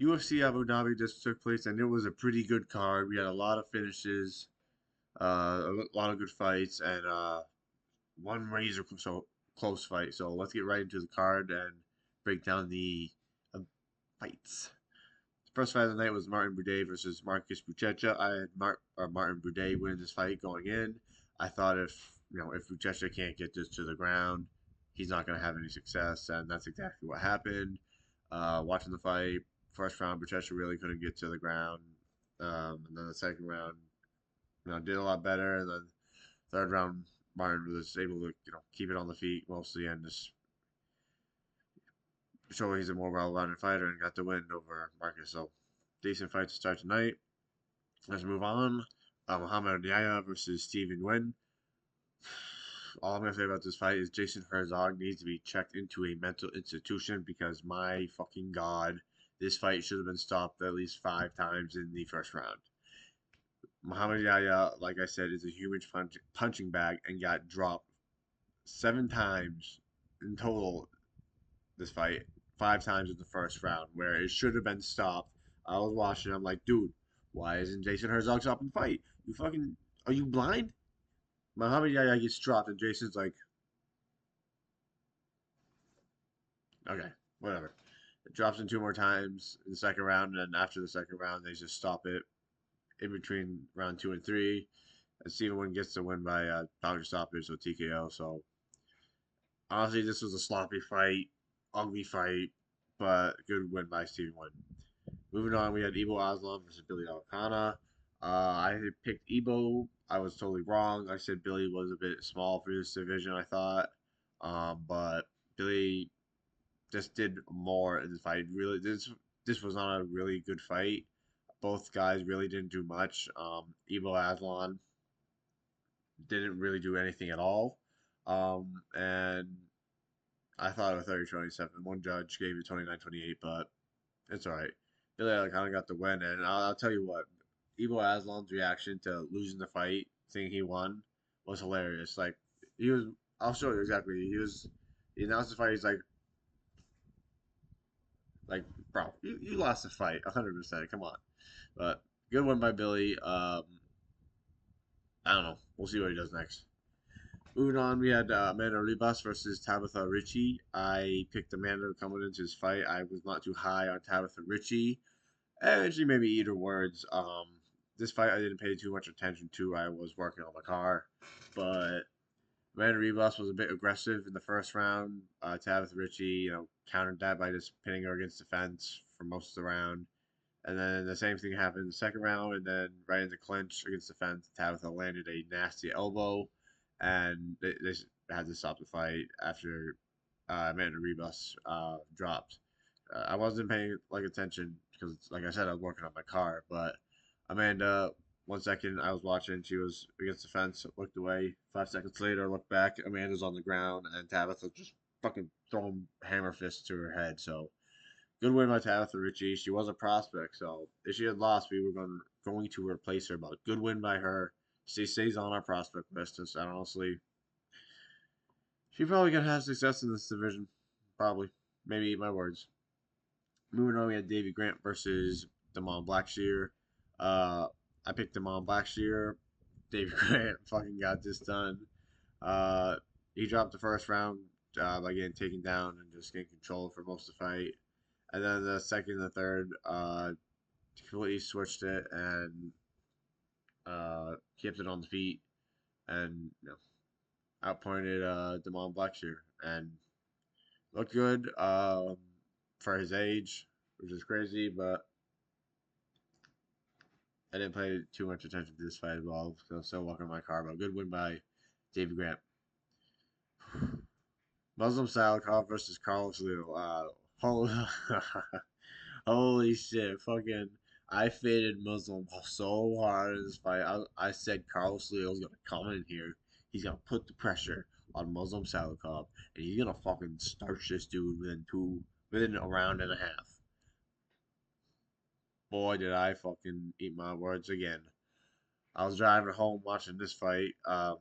UFC Abu Dhabi just took place, and it was a pretty good card. We had a lot of finishes, a lot of good fights, and one close fight. So let's get right into the card and break down the uh, fights. The first fight of the night was Martin Buday versus Marcus Buchecha. I had Martin Buday winning this fight going in. I thought if Buchecha can't get this to the ground, he's not going to have any success, and that's exactly what happened. Watching the fight, first round, Buchecha really couldn't get to the ground, and then the second round, did a lot better, and then third round, Martin was able to keep it on the feet mostly and just show he's a more well-rounded fighter and got the win over Marcus. So decent fight to start tonight. Let's move on. Muhammad Yaya versus Steven Nguyen. All I'm gonna say about this fight is Jason Herzog needs to be checked into a mental institution because my fucking god, this fight should have been stopped at least 5 times in the first round. Muhammad Yaya, like I said, is a human punching bag and got dropped 7 times in total this fight, 5 times in the first round, where it should have been stopped. I was watching. I'm like, dude, why isn't Jason Herzog stopping the fight? You fucking are you blind? Muhammad Yahya gets dropped, and Jason's like, okay, whatever. It drops in 2 more times in the second round, and then after the second round, they just stop it in between round 2 and 3. And Steven Wynn gets the win by doctor stoppage, so TKO. So honestly, this was a sloppy fight, ugly fight, but good win by Steven Wynn. Moving on, we had Ibo Aslan versus Billy Alcana. I had picked Ibo. I was totally wrong. I said Billy was a bit small for this division, I thought. But Billy just did more in the fight. Really, this was not a really good fight. Both guys really didn't do much. Ibo Aslan didn't really do anything at all. And I thought it was 30-27. One judge gave it 29-28, but it's all right. Billy kind of got the win, and I'll tell you what, Ivo Aslan's reaction to losing the fight, thinking he won, was hilarious. Like he was, I'll show you exactly. He announced the fight. He's like, bro, you lost the fight, 100%. Come on, but good win by Billy. I don't know. We'll see what he does next. Moving on, we had Amanda Ribas versus Tabitha Ricci. I picked Amanda coming into this fight. I was not too high on Tabitha Ricci. And she made me eat her words. This fight I didn't pay too much attention to. I was working on my car, but Amanda Ribas was a bit aggressive in the first round. Tabitha Ricci, countered that by just pinning her against the fence for most of the round. And then the same thing happened in the second round, and then right in the clinch against the fence, Tabitha landed a nasty elbow, and they had to stop the fight after Amanda Ribas dropped. I wasn't paying attention because, like I said, I was working on my car. But Amanda, 1 second I was watching, she was against the fence, looked away. 5 seconds later, looked back. Amanda's on the ground, and Tabitha just fucking throwing hammer fists to her head. So good win by Tabitha Ricci. She was a prospect, so if she had lost, we were going to replace her. But good win by her. She stays on our prospect list, and honestly, she probably gonna have success in this division. Probably, maybe eat my words. Moving on, we had Davey Grant versus Damon Blackshear. Uh, I picked Damon Blackshear. Davey Grant fucking got this done. Uh, he dropped the first round by getting taken down and just getting control for most of the fight. And then the second and the third, completely switched it and kept it on the feet and outpointed Damon Blackshear and looked good for his age, which is crazy, but I didn't pay too much attention to this fight as well, so I'm still walking my car. But good win by David Grant. Muslim Salikov versus Carlos Leo. Holy, holy shit. Fucking, I faded Muslim so hard in this fight. I said Carlos Leo's going to come in here. He's going to put the pressure on Muslim Salikov, and he's going to fucking starch this dude within a round and a half. Boy, did I fucking eat my words again. I was driving home watching this fight, and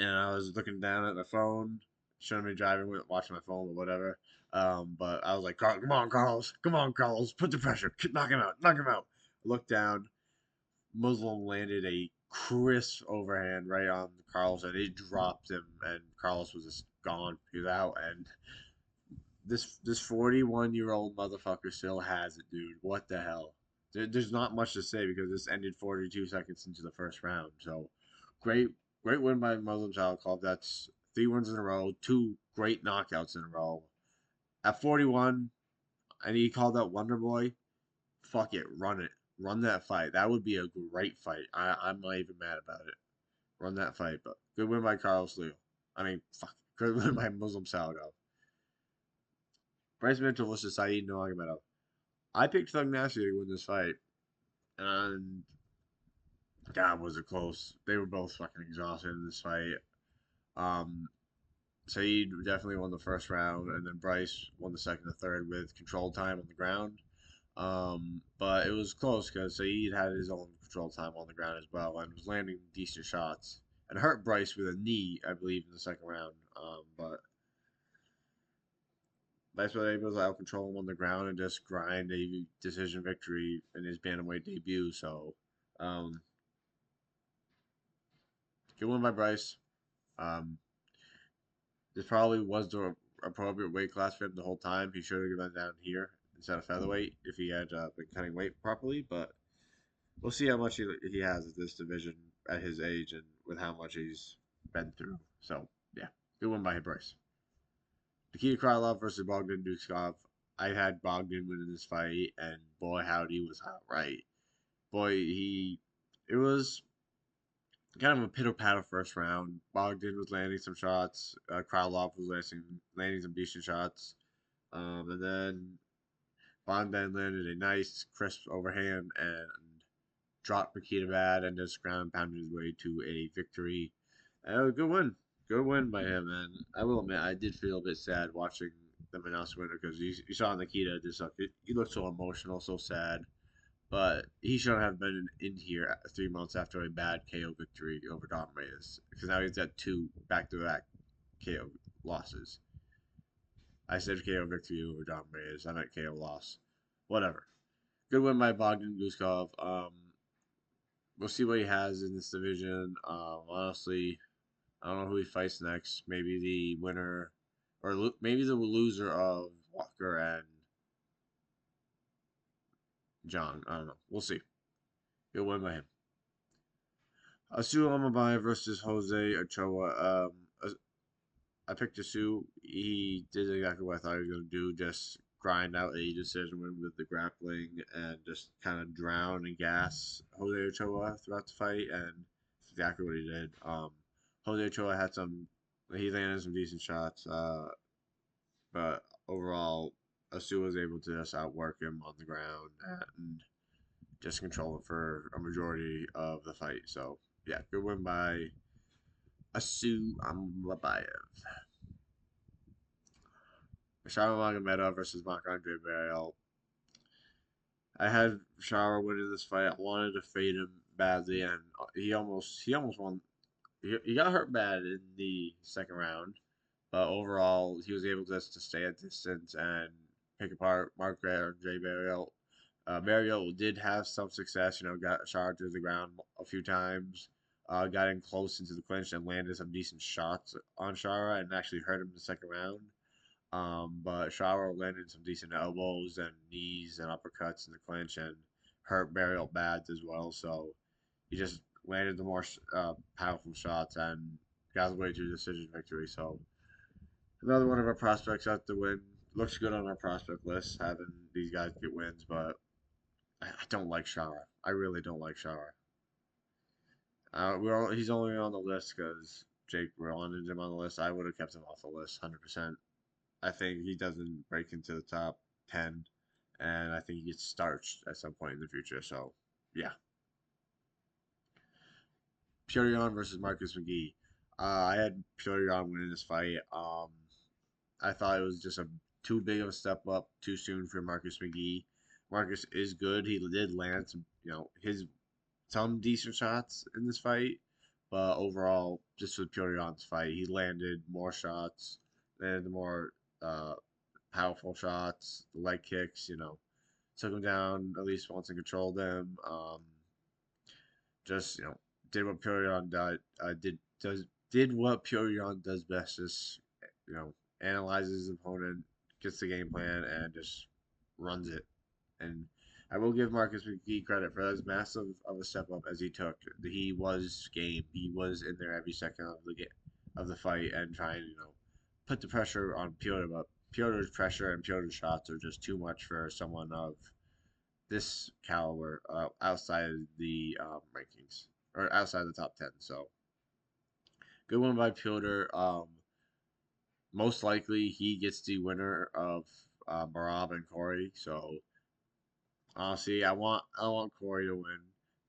I was looking down at my phone, Shouldn't be driving with watching my phone or whatever. But I was like, come on, Carlos, put the pressure, knock him out, knock him out. Look down, Muslim landed a crisp overhand right on Carlos, and it dropped him, and Carlos was just gone. He was out, and this 41-year-old motherfucker still has it, dude. What the hell? There's not much to say because this ended 42 seconds into the first round. So, great, great win by Muslim Child Club. That's 3 wins in a row, 2 great knockouts in a row. At 41, and he called out Wonder Boy. Fuck it, run it, run that fight. That would be a great fight. I'm not even mad about it. Run that fight, but good win by Carlos Leo. I mean, fuck, good win by Muslim Salgo. Bryce Mitchell versus Saeed Nurmagomedov. I picked Thug Nasty to win this fight, and God, was it close. They were both fucking exhausted in this fight. Um, Saeed definitely won the first round, and then Bryce won the second and third with control time on the ground. But it was close because Saeed had his own control time on the ground as well and was landing decent shots and hurt Bryce with a knee, I believe, in the second round. But Bryce was able to out control him on the ground and just grind a decision victory in his bantamweight debut. So, um, good win by Bryce. Um, this probably was the appropriate weight class for him the whole time. He should have been down here instead of featherweight if he had been cutting weight properly. But we'll see how much he has at this division at his age and with how much he's been through. So, yeah, good win by Bryce. Nikita Krylov versus Bogdan Duskov. I had Bogdan winning this fight, and boy, howdy was outright. Boy, it was kind of a pitter patter first round. Bogdan was landing some shots. Krylov was landing some decent shots. And then Bogdan landed a nice, crisp overhand and dropped Nikita bad and just ground pounded his way to a victory. Good win. Good win by him, man. I will admit, I did feel a bit sad watching them announce winner because you saw Nikita just like he looked so emotional, so sad. But he shouldn't have been in here 3 months after a bad KO victory over Dom Reyes because now he's got 2 back-to-back KO losses. I said KO victory over Dom Reyes. I meant KO loss. Whatever. Good win by Bogdan Guskov. We'll see what he has in this division. Honestly, I don't know who he fights next. Maybe the winner, or maybe the loser of Walker and John. I don't know. We'll see. He'll win by him. Asu Amabai versus Jose Ochoa. I picked Asu. He did exactly what I thought he was going to do. Just grind out a decision win with the grappling and just kind of drown and gas Jose Ochoa throughout the fight. And that's exactly what he did. Jose Ochoa had he landed some decent shots. But overall, Asu was able to just outwork him on the ground and just control it for a majority of the fight. So, yeah, good win by Asu Amabayev. Shara Magomedov versus Marc-Andre Barriel. I had Shara winning this fight. I wanted to fade him badly, and he almost won. He got hurt bad in the second round, but overall he was able just to stay at distance and pick apart Marc-Andre Barriel. Barriel did have some success, got Shara to the ground a few times, got in close into the clinch and landed some decent shots on Shara and actually hurt him in the second round. But Shara landed some decent elbows and knees and uppercuts in the clinch and hurt Barriel bad as well. So he just landed the more powerful shots and got his way to a decision victory. So another one of our prospects out to win. Looks good on our prospect list having these guys get wins, but I don't like Shara. I really don't like Shara. He's only on the list because Jake wanted him on the list. I would have kept him off the list 100%. I think he doesn't break into the top 10, and I think he gets starched at some point in the future. So, yeah. Petr versus Marcus McGee. I had Petr winning this fight. I thought it was just too big of a step up too soon for Marcus McGee. Marcus is good. He did land some decent shots in this fight, but overall, just with Petr fight, he landed more shots. landed the more uh, powerful shots, the leg kicks. Took him down at least once and controlled him. Just did what Purion did what Purion does best. Just you know analyzes his opponent, gets the game plan, and just runs it. And I will give Marcus McGee credit for as massive of a step up as he took. He was game. He was in there every second of the fight and trying to put the pressure on Piotr. But Piotr's pressure and Piotr's shots are just too much for someone of this caliber outside the rankings or outside the top 10. So good one by Piotr. Most likely he gets the winner of Marab and Corey. So honestly, I want Corey to win.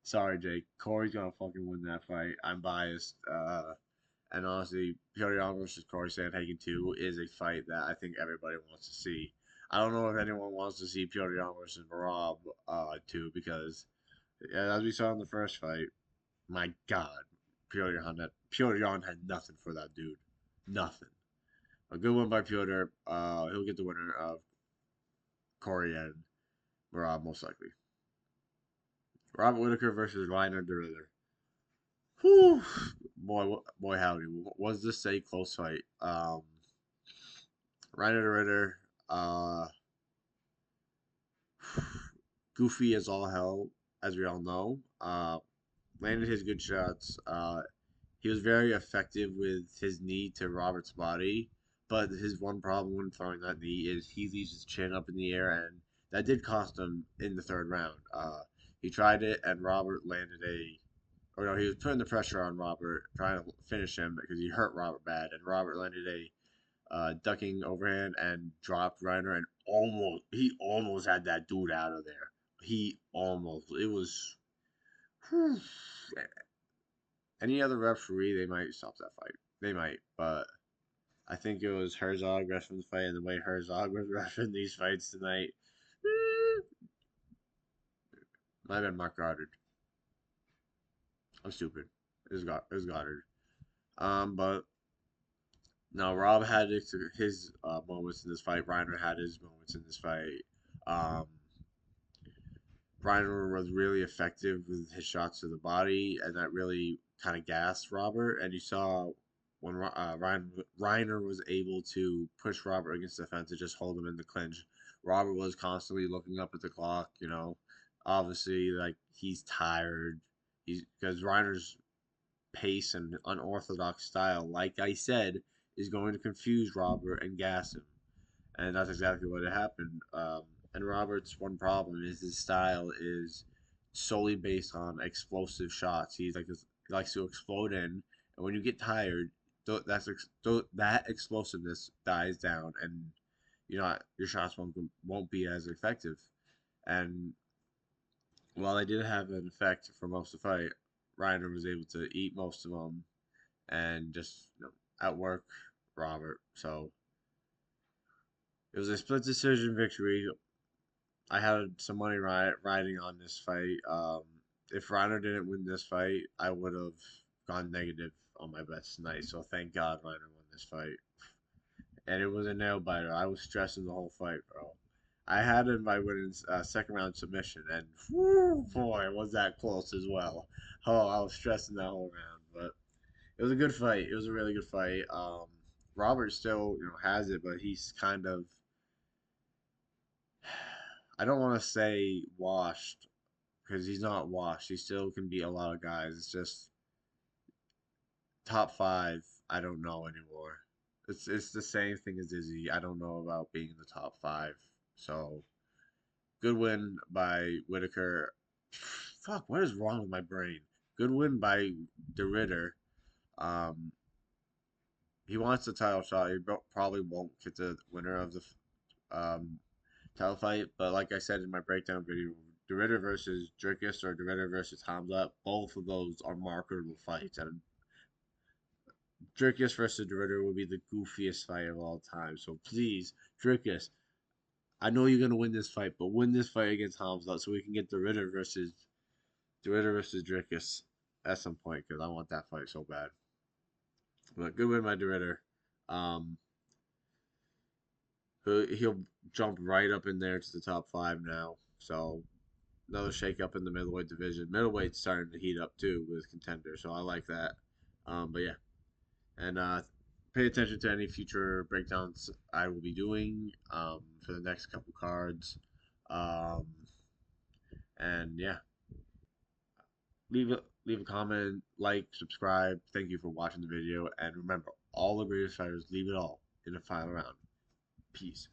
Sorry, Jake. Corey's gonna fucking win that fight. I'm biased. And honestly, Piotr Jan versus Corey Sandhagen 2 is a fight that I think everybody wants to see. I don't know if anyone wants to see Piotr Jan versus Marab 2 because as we saw in the first fight, my God, Piotr Jan had nothing for that dude. Nothing. A good one by Piotr. He'll get the winner of Corey and Marab most likely. Robert Whitaker versus Reiner de Ritter. Whew. Boy, howdy. Was this a close fight? Reiner de Ritter, uh, goofy as all hell, as we all know. Landed his good shots. He was very effective with his knee to Robert's body, but his one problem when throwing that knee is he leaves his chin up in the air, and that did cost him in the third round. He tried it, and Robert landed or no, he was putting the pressure on Robert, trying to finish him because he hurt Robert bad, and Robert landed a ducking overhand and dropped Reiner, and he almost had that dude out of there. He almost. It was. Whew. Any other referee, they might stop that fight. They might, but I think it was Herzog refing the fight, and the way Herzog was refing these fights tonight, might have been Mark Goddard. I'm stupid. It was Goddard. But no, Rob had his moments in this fight. Reiner had his moments in this fight. Um, Reiner was really effective with his shots to the body, and that really kind of gassed Robert. And you saw when Reiner was able to push Robert against the fence and just hold him in the clinch. Robert was constantly looking up at the clock. Obviously, like he's tired. He's because Reiner's pace and unorthodox style, like I said, is going to confuse Robert and gas him, and that's exactly what happened. And Robert's one problem is his style is solely based on explosive shots. He likes to explode in, and when you get tired, that explosiveness dies down, and your shots won't be as effective. And while they did have an effect for most of the fight, Reiner was able to eat most of them and just outwork Robert. So it was a split decision victory. I had some money riding on this fight. If Reiner didn't win this fight, I would have gone negative on my bets tonight. So thank God Reiner won this fight. And it was a nail biter. I was stressing the whole fight, bro. I had him by winning second round submission, and whoo, boy, was that close as well. Oh, I was stressing that whole round, but it was a good fight. It was a really good fight. Robert still, has it, but he's kind of, I don't want to say washed because he's not washed. He still can beat a lot of guys. It's just top five. I don't know anymore. It's the same thing as Izzy. I don't know about being in the top five. So good win by Whitaker. Fuck, what is wrong with my brain? Good win by De Ritter. Um, he wants the title shot. He probably won't get the winner of the title fight. But like I said in my breakdown video, De Ritter versus Dricus or De Ritter versus Hamza, both of those are marketable fights. And Dricus versus De Ritter will be the goofiest fight of all time. So please, Dricus, I know you're gonna win this fight, but win this fight against Hamza so we can get De Ritter versus Dricus at some point because I want that fight so bad. But good win by De Ritter. Um, He'll jump right up in there to the top five now. So another shake up in the middleweight division. Middleweight's starting to heat up too with contenders, so I like that. But yeah, and pay attention to any future breakdowns I will be doing for the next couple cards. Um, and yeah, leave a comment, like, subscribe. Thank you for watching the video, and remember, all the greatest fighters leave it all in the final round. Peace.